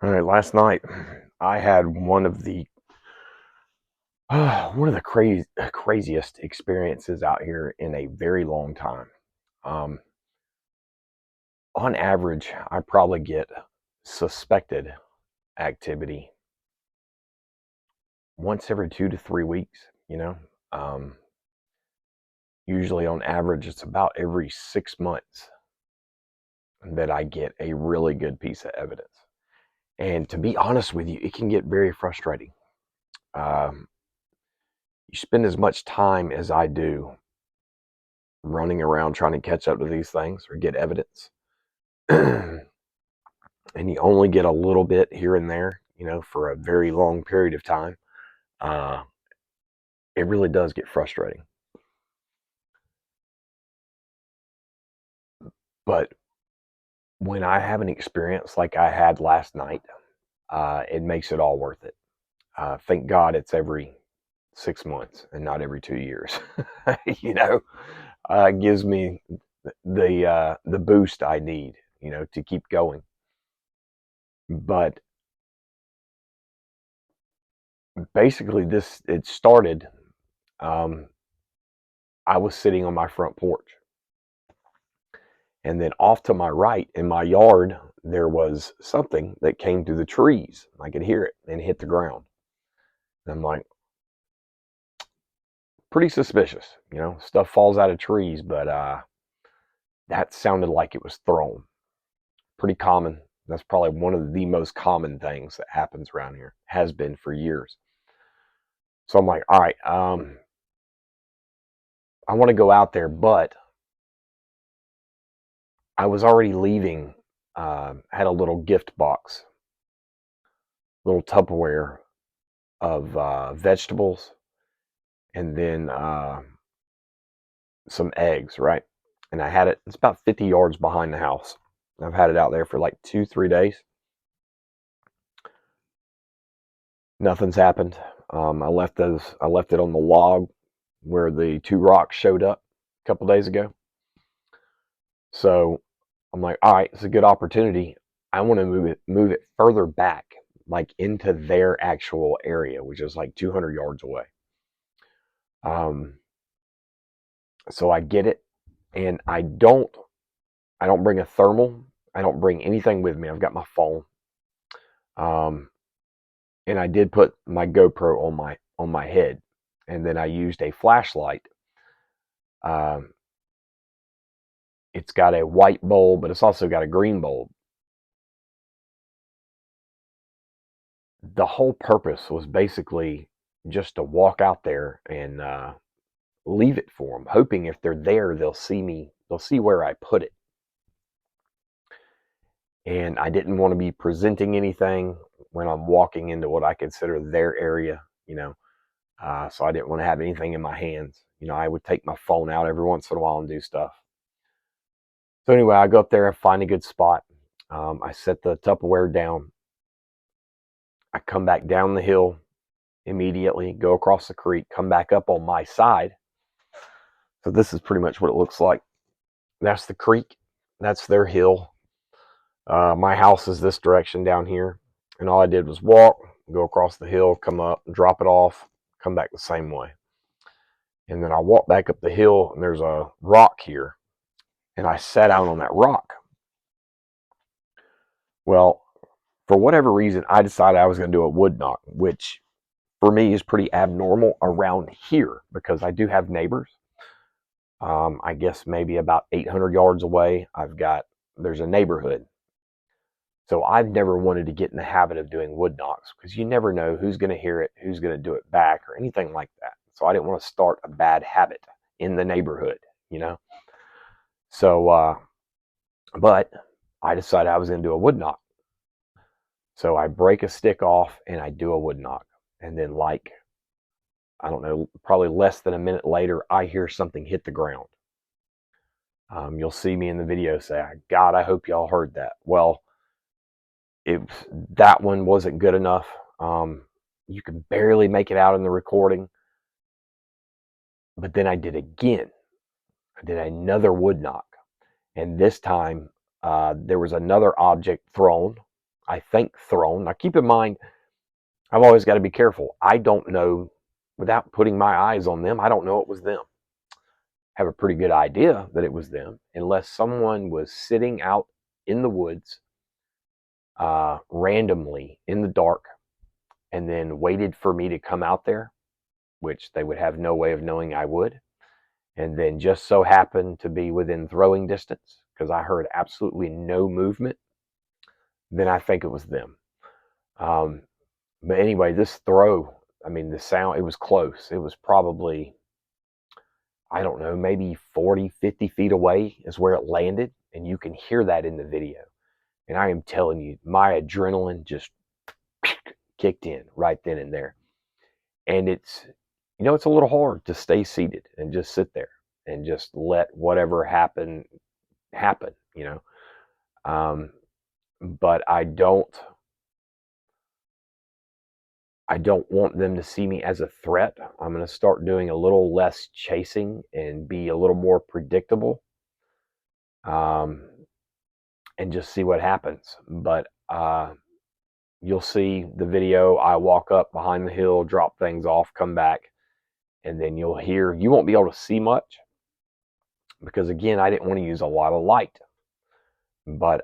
All right, last night I had one of the craziest experiences out here in a very long time. Um, on average, I probably get suspected activity once every 2 to 3 weeks. Um, usually on average, it's about every 6 months that I get a really good piece of evidence. And to be honest with you, it can get very frustrating. Um, you spend as much time as I do running around trying to catch up to these things or get evidence. And you only get a little bit here and there, for a very long period of time. Uh, it really does get frustrating. But when I have an experience like I had last night, it makes it all worth it. Thank God it's every 6 months and not every 2 years. It gives me the boost I need, to keep going. But basically, it started. Um, I was sitting on my front porch, and then off to my right in my yard, there was something that came through the trees. I could hear it and hit the ground. And I'm like, pretty suspicious, stuff falls out of trees, but that sounded like it was thrown. Pretty common. That's probably one of the most common things that happens around here, has been for years. So I'm like, all right, I want to go out there, but I was already leaving. Had a little gift box, little Tupperware of vegetables, and then some eggs, right? And I had it, it's about 50 yards behind the house. I've had it out there for like 2, 3 days. Nothing's happened. I left it on the log where the two rocks showed up a couple days ago. So I'm like, all right, it's a good opportunity. I want to move it further back, like into their actual area, which is like 200 yards away. Um, so I get it, and I don't bring a thermal. I don't bring anything with me. I've got my phone, um, and I did put my GoPro on my head, and then I used a flashlight. Um, it's got a white bulb, but it's also got a green bulb. The whole purpose was basically just to walk out there and leave it for them, hoping if they're there, they'll see me. They'll see where I put it. And I didn't want to be presenting anything when I'm walking into what I consider their area, so I didn't want to have anything in my hands. I would take my phone out every once in a while and do stuff. So anyway, I go up there, I find a good spot. I set the Tupperware down. I come back down the hill immediately, go across the creek, come back up on my side. So this is pretty much what it looks like. That's the creek. That's their hill. My house is this direction down here. And all I did was walk, go across the hill, come up, drop it off, come back the same way. And then I walked back up the hill, and there's a rock here. And I sat out on that rock. Well, for whatever reason, I decided I was going to do a wood knock, which for me is pretty abnormal around here because I do have neighbors. I guess maybe about 800 yards away, there's a neighborhood. So I've never wanted to get in the habit of doing wood knocks because you never know who's going to hear it, who's going to do it back, or anything like that. So I didn't want to start a bad habit in the neighborhood, you know. So, but I decided I was going to do a wood knock. So I break a stick off and I do a wood knock, and then I don't know, probably less than a minute later, I hear something hit the ground. You'll see me in the video say, "God, I hope y'all heard that." Well, it that one wasn't good enough. You could barely make it out in the recording. But then I did again. I did another wood knock, and this time there was another object thrown. I think, thrown. Now, keep in mind, I've always got to be careful. I don't know, without putting my eyes on them, I don't know it was them. I have a pretty good idea that it was them, unless someone was sitting out in the woods randomly in the dark and then waited for me to come out there, which they would have no way of knowing I would, and then just so happened to be within throwing distance because I heard absolutely no movement, then I think it was them. But anyway, this throw, I mean, the sound, it was close. It was probably, I don't know, maybe 40, 50 feet away is where it landed. And you can hear that in the video. And I am telling you, my adrenaline just kicked in right then and there. And it's, it's a little hard to stay seated and just sit there and just let whatever happen. But I don't want them to see me as a threat. I'm going to start doing a little less chasing and be a little more predictable, and just see what happens. But you'll see the video. I walk up behind the hill, drop things off, come back, and then you won't be able to see much because, again, I didn't want to use a lot of light. But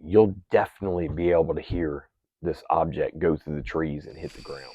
you'll definitely be able to hear this object go through the trees and hit the ground.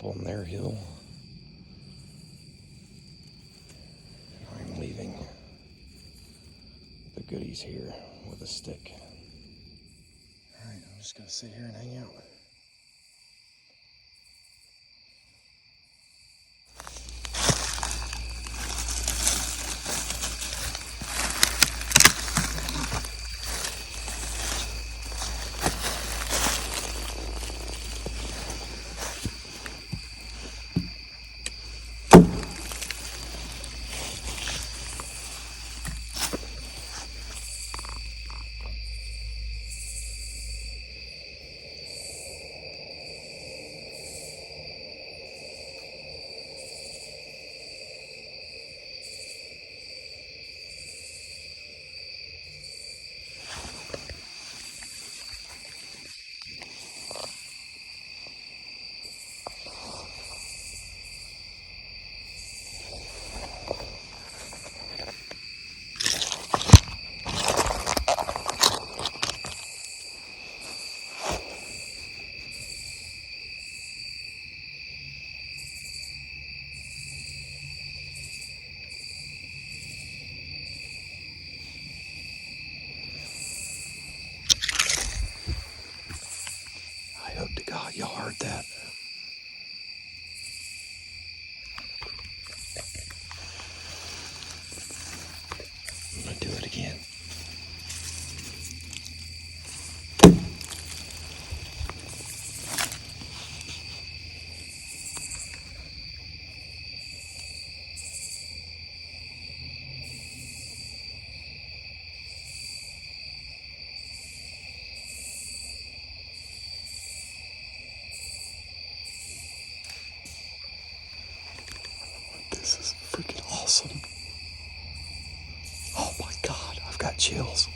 On their hill. I'm leaving the goodies here with a stick. Alright, I'm just gonna sit here and hang out. chills.